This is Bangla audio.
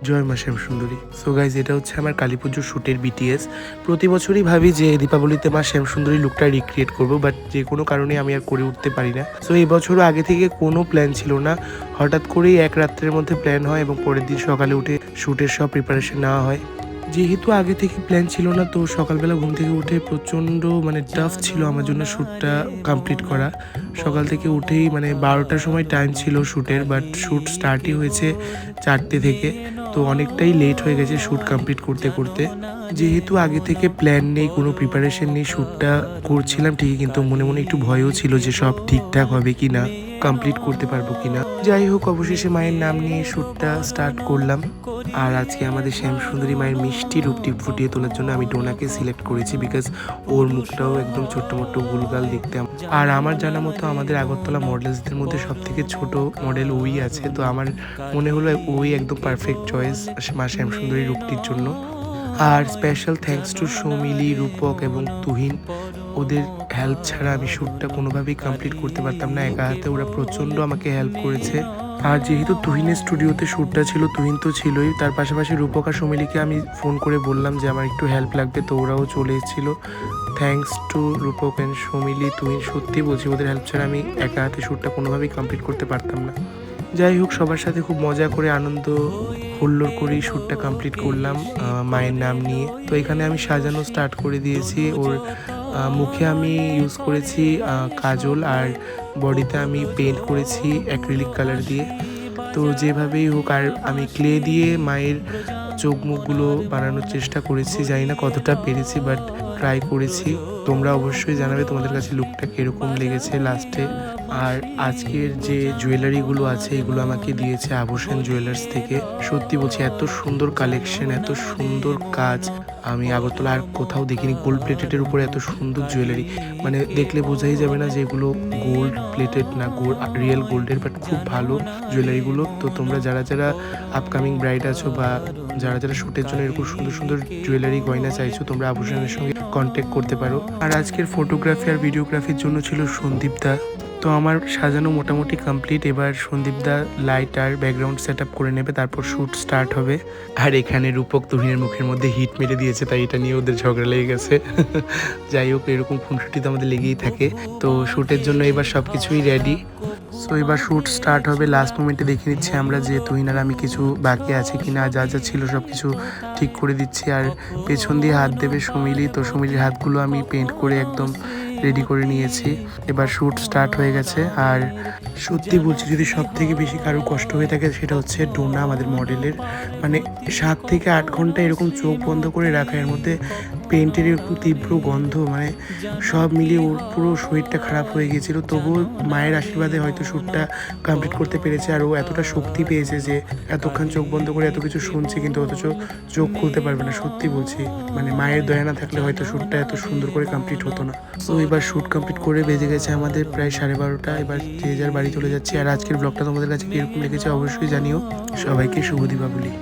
জয় মা শ্যামসুন্দরী। সো গাইজ, এটা হচ্ছে আমার কালী পুজোর শ্যুটের বিটিএস। প্রতি বছরই ভাবি যে দীপাবলিতে মা শ্যামসুন্দরী লুকটা রিক্রিয়েট করবো, বাট যে কোনো কারণে আমি আর করে উঠতে পারি না। সো এই বছরও আগে থেকে কোনো প্ল্যান ছিল না, হঠাৎ করেই এক রাত্রের মধ্যে প্ল্যান হয় এবং পরের দিন সকালে উঠে শ্যুটের সব প্রিপারেশন নেওয়া হয়। যেহেতু আগে থেকে প্ল্যান ছিল না, তো সকালবেলা ঘুম থেকে উঠে প্রচণ্ড টাফ ছিল আমার জন্য শ্যুটটা কমপ্লিট করা। সকাল থেকে উঠেই 12টার সময় টাইম ছিল শ্যুটের, বাট শ্যুট স্টার্টই হয়েছে 4টে থেকে, তো অনেকটাই লেট হয়ে গেছে শ্যুট কমপ্লিট করতে করতে। যেহেতু আগে থেকে প্ল্যান নেই, কোনো প্রিপারেশন নেই, শ্যুটটা করছিলাম ঠিকই, কিন্তু মনে মনে একটু ভয়ও ছিল যে সব ঠিকঠাক হবে কি না, কমপ্লিট করতে পারবো কিনা। যাই হোক, অবশেষে মায়ের নাম নিয়ে শ্যুটটা স্টার্ট করলাম। আর আজকে আমাদের শ্যামসুন্দরী মায়ের মিষ্টি রূপটি ফুটিয়ে তোলার জন্য আমি ডোনাকে সিলেক্ট করেছি, বিকজ ওর মুখটাও একদম ছোট্ট মোট্ট গুলগাল দেখতে। আর আমার জানা মতো আমাদের আগরতলা মডেলসদের মধ্যে সব থেকে ছোট মডেল ওই আছে, তো আমার মনে হলো ওই একদম পারফেক্ট চয়েস মা শ্যামসুন্দরী রূপটির জন্য। আর স্পেশাল থ্যাঙ্কস টু সৌমিলি, রূপক এবং তুহিন। ওদের হেল্প ছাড়া আমি শ্যুটটা কোনোভাবেই কমপ্লিট করতে পারতাম না একা হাতে। ওরা প্রচণ্ড আমাকে হেল্প করেছে। আর যেহেতু তুহিনের স্টুডিওতে শ্যুটটা ছিল, তুহিন তো ছিলই, তার পাশাপাশি রূপক আর সমিলিকে আমি ফোন করে বললাম যে আমার একটু হেল্প লাগবে, তো ওরাও চলে এসেছিলো। Thanks to Rupak and Samili, Tuhin. সত্যি বলছি, ওদের হেল্প ছাড়া আমি একা হাতে শ্যুটটা কোনোভাবেই কমপ্লিট করতে পারতাম না। যাই হোক, সবার সাথে খুব মজা করে আনন্দ হুল্লোড় করেই শ্যুটটা কমপ্লিট করলাম মায়ের নাম নিয়ে। তো এখানে আমি সাজানো স্টার্ট করে দিয়েছি। ওর মুখে আমি ইউজ করেছি কাজল, আর বডিতে আমি পেন্ট করেছি অ্যাক্রিলিক কালার দিয়ে। তো যেভাবেই হোক, আর আমি ক্লে দিয়ে মায়ের চোখ মুখগুলো বানানোর চেষ্টা করেছি। জানি না কতটা পেরেছি, বাট ট্রাই করেছি। তোমরা অবশ্যই জানাবে তোমাদের কাছে লুকটা কীরকম লেগেছে লাস্টে। আর আজকের যে জুয়েলারিগুলো আছে, এগুলো আমাকে দিয়েছে আভূষণ জুয়েলার্স থেকে। সত্যি বলছি, এত সুন্দর কালেকশন, এত সুন্দর কাজ আমি আগরতলা আর কোথাও দেখিনি। গোল্ড প্লেটেডের উপরে এত সুন্দর জুয়েলারি, দেখলে বোঝাই যাবে না যে এগুলো গোল্ড প্লেটেড না, রিয়েল গোল্ডের, বাট খুব ভালো জুয়েলারিগুলো। তো তোমরা যারা যারা আপকামিং ব্রাইড আছো বা যারা যারা শ্যুটের জন্য এরকম সুন্দর সুন্দর জুয়েলারি গয়না চাইছো, তোমরা আভূষণের সঙ্গে কন্ট্যাক্ট করতে পারো। আর আজকের ফটোগ্রাফি আর ভিডিওগ্রাফির জন্য ছিল সন্দীপ দা। তো আমার সাজানো মোটামুটি কমপ্লিট। এবার সন্দীপ দা লাইট আর ব্যাকগ্রাউন্ড সেট আপ করে নেবে, তারপর শ্যুট স্টার্ট হবে। আর এখানে রূপক তুহিনের মুখের মধ্যে হিট মেরে দিয়েছে, তাই এটা নিয়ে ওদের ঝগড়া লেগে গেছে। যাই হোক, এরকম খুনসুটি তো আমাদের লেগেই থাকে। তো শ্যুটের জন্য এবার সব কিছুই রেডি। সো এবার শ্যুট স্টার্ট হবে। লাস্ট মোমেন্টে দেখে নিচ্ছি আমরা যে তুহিন আর আমি কিছু বাকি আছে কিনা, যা যা ছিল সব কিছু ঠিক করে দিচ্ছি। আর পেছন দিয়ে হাত দেবে সমিলি, তো সমিলির হাতগুলো আমি পেন্ট করে একদম রেডি করে নিয়েছি। এবার শ্যুট স্টার্ট হয়ে গেছে। আর সত্যি বলছি, যদি সব থেকে বেশি কারো কষ্ট হয়ে থাকে সেটা হচ্ছে ডোনা, আমাদের মডেলের। 7 থেকে 8 ঘন্টা এরকম চোখ বন্ধ করে রাখা, এর মধ্যে পেন্টের এরকম তীব্র গন্ধ, সব মিলিয়ে ওর পুরো শরীরটা খারাপ হয়ে গিয়েছিল। তবুও মায়ের আশীর্বাদে হয়তো শ্যুটটা কমপ্লিট করতে পেরেছে। আর ও এতটা শক্তি পেয়েছে যে এতক্ষণ চোখ বন্ধ করে এত কিছু শুনছে, কিন্তু অথচ চোখ খুলতে পারবে না। সত্যি বলছি, মায়ের দয়া না থাকলে হয়তো শ্যুটটা এত সুন্দর করে কমপ্লিট হতো না। তো এবার শ্যুট কমপ্লিট করে বেজে গেছে আমাদের প্রায় 12:30। এবার যে যার বাড়ি চলে যাচ্ছি। আর আজকের ব্লগটা তোমাদের কাছে কীরকম লেগেছে অবশ্যই জানিও। সবাইকে শুভ দীপাবলি।